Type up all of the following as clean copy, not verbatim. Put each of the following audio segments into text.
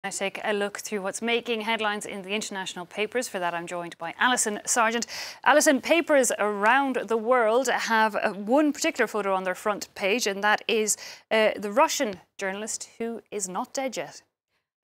I take a look through what's making headlines in the international papers. For that, I'm joined by Alison Sargent. Alison, papers around the world have one particular photo on their front page, and that is the Russian journalist who is not dead yet.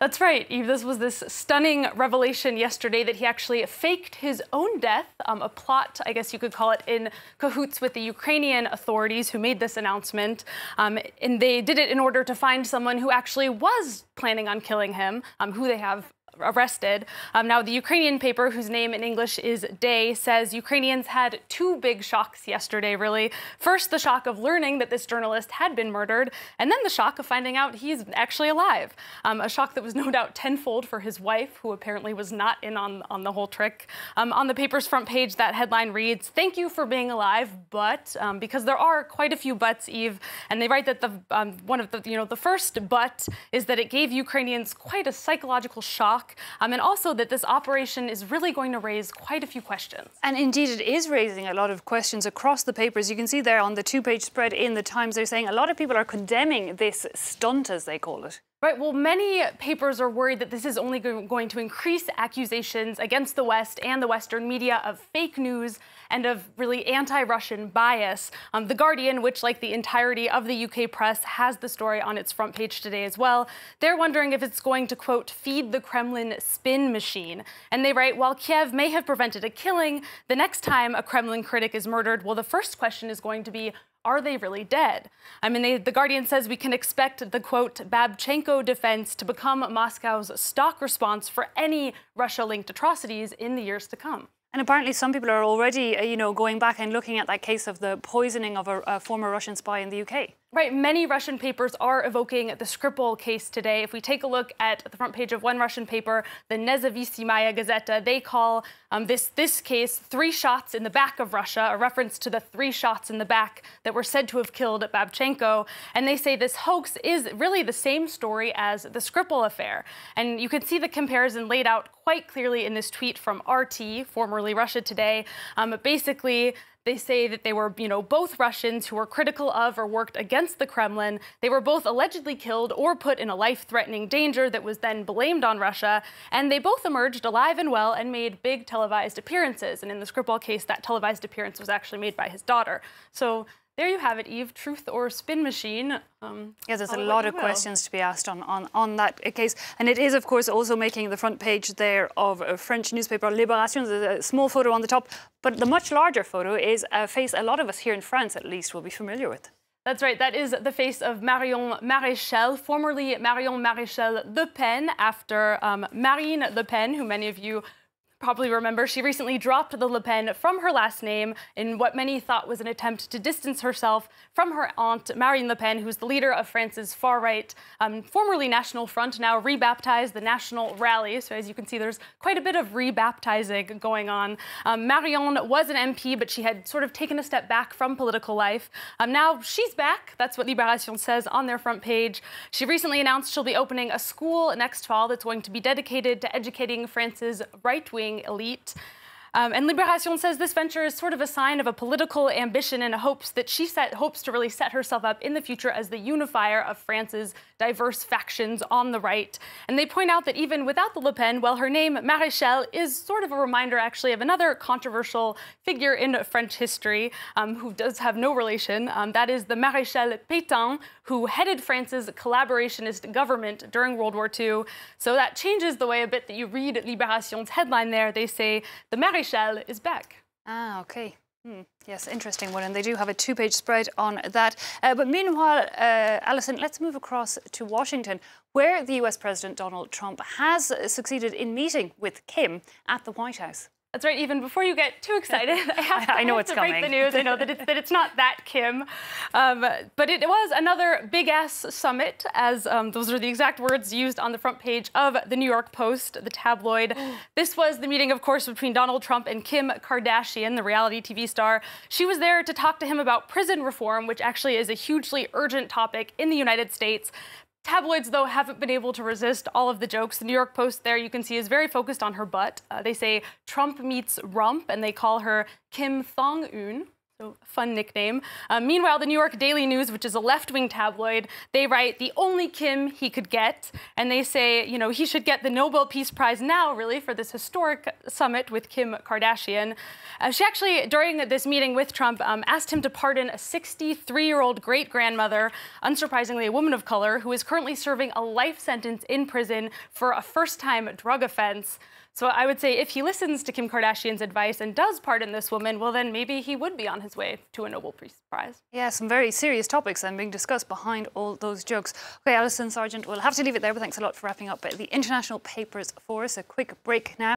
That's right, Eve. This was this stunning revelation yesterday that he actually faked his own death, a plot, I guess you could call it, in cahoots with the Ukrainian authorities who made this announcement. And they did it in order to find someone who actually was planning on killing him, who they have arrested. Now, the Ukrainian paper, whose name in English is Day, says Ukrainians had two big shocks yesterday, really. First, the shock of learning that this journalist had been murdered, and then the shock of finding out he's actually alive. A shock that was no doubt tenfold for his wife, who apparently was not in on the whole trick. On the paper's front page, that headline reads, "Thank you for being alive, but," because there are quite a few buts, Eve, and they write that one of the first but is that it gave Ukrainians quite a psychological shock. And also that this operation is really going to raise quite a few questions. And indeed, it is raising a lot of questions across the papers. You can see there on the two-page spread in the Times, they're saying a lot of people are condemning this stunt, as they call it. Right, well, many papers are worried that this is only going to increase accusations against the West and the Western media of fake news and of really anti-Russian bias. The Guardian, which, like the entirety of the UK press, has the story on its front page today as well. They're wondering if it's going to, quote, feed the Kremlin spin machine. And they write, while Kiev may have prevented a killing, the next time a Kremlin critic is murdered, well, the first question is going to be, are they really dead? I mean, the Guardian says we can expect the, quote, Babchenko defense to become Moscow's stock response for any Russia-linked atrocities in the years to come. And apparently some people are already, going back and looking at that case of the poisoning of a former Russian spy in the UK. Right, many Russian papers are evoking the Skripal case today. If we take a look at the front page of one Russian paper, the Nezavisimaya Gazeta, they call this case 3 shots in the back of Russia, a reference to the 3 shots in the back that were said to have killed Babchenko. And they say this hoax is really the same story as the Skripal affair. And you can see the comparison laid out quite clearly in this tweet from RT, formerly Russia Today. Basically, they say that they were, both Russians who were critical of or worked against the Kremlin. They were both allegedly killed or put in a life-threatening danger that was then blamed on Russia. And they both emerged alive and well and made big televised appearances. And in the Skripal case, that televised appearance was actually made by his daughter. So there you have it, Eve. Truth or spin machine? Yeah, there's a lot of questions to be asked on that case. And it is, of course, also making the front page there of a French newspaper, Libération. There's a small photo on the top, but the much larger photo is a face a lot of us here in France, at least, will be familiar with. That's right. That is the face of Marion Maréchal, formerly Marion Maréchal-Le Pen, after Marine Le Pen, who many of you probably remember. She recently dropped the Le Pen from her last name in what many thought was an attempt to distance herself from her aunt, Marine Le Pen, who's the leader of France's far-right, formerly National Front, now rebaptized the National Rally. So as you can see, there's quite a bit of rebaptizing going on. Marion was an MP, but she had sort of taken a step back from political life. Now she's back. That's what Libération says on their front page. She recently announced she'll be opening a school next fall that's going to be dedicated to educating France's right-wing elite. And Libération says this venture is sort of a sign of a political ambition and hopes that she hopes to really set herself up in the future as the unifier of France's diverse factions on the right. And they point out that even without the Le Pen, well, her name, Maréchal, is sort of a reminder, actually, of another controversial figure in French history who does have no relation. That is the Maréchal Pétain, who headed France's collaborationist government during World War II. So that changes the way a bit that you read Libération's headline there. They say the Maréchal is back. Ah, okay. Yes, interesting one. And they do have a 2-page spread on that. But meanwhile, Alison, let's move across to Washington, where the US President Donald Trump has succeeded in meeting with Kim at the White House. That's right. Even before you get too excited, I know it's coming. Break the news. I know that it's not that Kim, but it was another big-ass summit, as those are the exact words used on the front page of the New York Post, the tabloid. This was the meeting, of course, between Donald Trump and Kim Kardashian, the reality TV star. She was there to talk to him about prison reform, which actually is a hugely urgent topic in the United States. Tabloids, though, haven't been able to resist all of the jokes. The New York Post there, you can see, is very focused on her butt. They say Trump meets rump, and they call her Kim Thong-un. So, fun nickname. Meanwhile, the New York Daily News, which is a left-wing tabloid, they write the only Kim he could get. And they say, you know, he should get the Nobel Peace Prize now, really, for this historic summit with Kim Kardashian. She actually, during this meeting with Trump, asked him to pardon a 63-year-old great-grandmother, unsurprisingly a woman of color, who is currently serving a life sentence in prison for a first-time drug offense. So I would say if he listens to Kim Kardashian's advice and does pardon this woman, well, then maybe he would be on his way to a Nobel Peace Prize. Yeah, some very serious topics then being discussed behind all those jokes. OK, Alison Sargent, we'll have to leave it there, but thanks a lot for wrapping up the international papers for us. A quick break now.